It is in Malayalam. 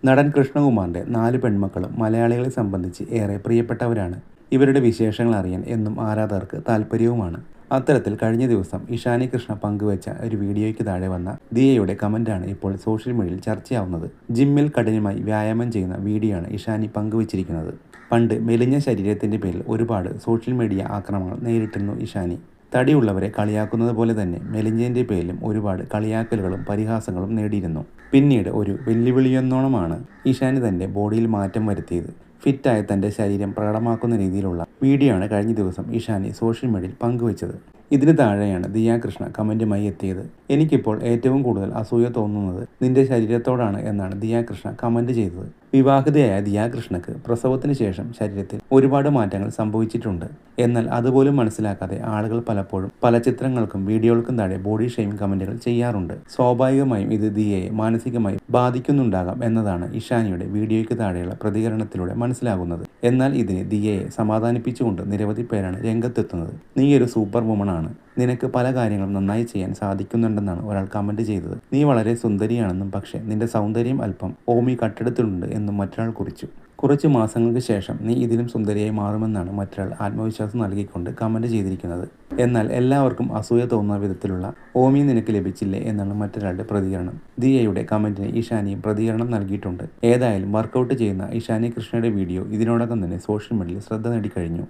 നടൻ കൃഷ്ണകുമാറിൻ്റെ 4 പെൺമക്കളും മലയാളികളെ സംബന്ധിച്ച് ഏറെ പ്രിയപ്പെട്ടവരാണ്. ഇവരുടെ വിശേഷങ്ങൾ അറിയാൻ എന്നും ആരാധകർക്ക് താല്പര്യവുമാണ്. അത്തരത്തിൽ കഴിഞ്ഞ ദിവസം ഇഷാനി കൃഷ്ണ പങ്കുവച്ച ഒരു വീഡിയോയ്ക്ക് താഴെ വന്ന ദിയയുടെ കമന്റാണ് ഇപ്പോൾ സോഷ്യൽ മീഡിയയിൽ ചർച്ചയാവുന്നത്. ജിമ്മിൽ കഠിനമായി വ്യായാമം ചെയ്യുന്ന വീഡിയോ ആണ് ഇഷാനി പങ്കുവച്ചിരിക്കുന്നത്. പണ്ട് മെലിഞ്ഞ ശരീരത്തിന്റെ പേരിൽ ഒരുപാട് സോഷ്യൽ മീഡിയ ആക്രമണങ്ങൾ നേരിട്ടിരുന്നു ഇഷാനി. തടിയുള്ളവരെ കളിയാക്കുന്നത് പോലെ തന്നെ മെലിഞ്ഞതിൻ്റെ പേരിലും ഒരുപാട് കളിയാക്കലുകളും പരിഹാസങ്ങളും നേടിയിരുന്നു. പിന്നീട് ഒരു വെല്ലുവിളിയെന്നോണമാണ് ഇഷാനി തൻ്റെ ബോഡിയിൽ മാറ്റം വരുത്തിയത്. ഫിറ്റായ തൻ്റെ ശരീരം പ്രകടമാക്കുന്ന രീതിയിലുള്ള വീഡിയോ ആണ് കഴിഞ്ഞ ദിവസം ഇഷാനി സോഷ്യൽ മീഡിയയിൽ പങ്കുവച്ചത്. ഇതിന് താഴെയാണ് ദിയ കൃഷ്ണ കമൻറ്റുമായി എത്തിയത്. എനിക്കിപ്പോൾ ഏറ്റവും കൂടുതൽ അസൂയ തോന്നുന്നത് നിന്റെ ശരീരത്തോടാണ് എന്നാണ് ദിയ കൃഷ്ണ കമൻറ്റ് ചെയ്തത്. വിവാഹിതയായ ദിയ കൃഷ്ണക്ക് പ്രസവത്തിന് ശേഷം ശരീരത്തിൽ ഒരുപാട് മാറ്റങ്ങൾ സംഭവിച്ചിട്ടുണ്ട്. എന്നാൽ അതുപോലും മനസ്സിലാക്കാതെ ആളുകൾ പലപ്പോഴും പല ചിത്രങ്ങൾക്കും വീഡിയോകൾക്കും താഴെ ബോഡി ഷെയ്മിംഗ് കമൻറ്റുകൾ ചെയ്യാറുണ്ട്. സ്വാഭാവികമായും ഇത് ദിയയെ മാനസികമായി ബാധിക്കുന്നുണ്ടാകാം എന്നതാണ് ഇഷാനിയുടെ വീഡിയോയ്ക്ക് താഴെയുള്ള പ്രതികരണത്തിലൂടെ മനസ്സിലാകുന്നത്. എന്നാൽ ഇതിന് ദിയയെ സമാധാനിപ്പിച്ചുകൊണ്ട് നിരവധി പേരാണ് രംഗത്തെത്തുന്നത്. നീ ഒരു സൂപ്പർ വുമൺ ആണ്, നിനക്ക് പല കാര്യങ്ങളും നന്നായി ചെയ്യാൻ സാധിക്കുന്നുണ്ടെന്നാണ് ഒരാൾ കമന്റ് ചെയ്തത്. നീ വളരെ സുന്ദരിയാണെന്നും പക്ഷേ നിന്റെ സൗന്ദര്യം അല്പം ഓമി കട്ടെടുത്തിട്ടുണ്ട് എന്നും മറ്റൊരാൾ കുറിച്ചു. കുറച്ച് മാസങ്ങൾക്ക് ശേഷം നീ ഇതിലും സുന്ദരിയായി മാറുമെന്നാണ് മറ്റൊരാൾ ആത്മവിശ്വാസം നൽകിക്കൊണ്ട് കമന്റ് ചെയ്തിരിക്കുന്നത്. എന്നാൽ എല്ലാവർക്കും അസൂയ തോന്നുന്ന വിധത്തിലുള്ള ഓമി നിനക്ക് ലഭിച്ചില്ലേ എന്നാണ് മറ്റൊരാളുടെ പ്രതികരണം. ദിയയുടെ കമന്റിന് ഇഷാനിയും പ്രതികരണം നൽകിയിട്ടുണ്ട്. ഏതായാലും വർക്കൗട്ട് ചെയ്യുന്ന ഇഷാനി കൃഷ്ണയുടെ വീഡിയോ ഇതിനോടകം തന്നെ സോഷ്യൽ മീഡിയയിൽ ശ്രദ്ധ നേടിക്കഴിഞ്ഞു.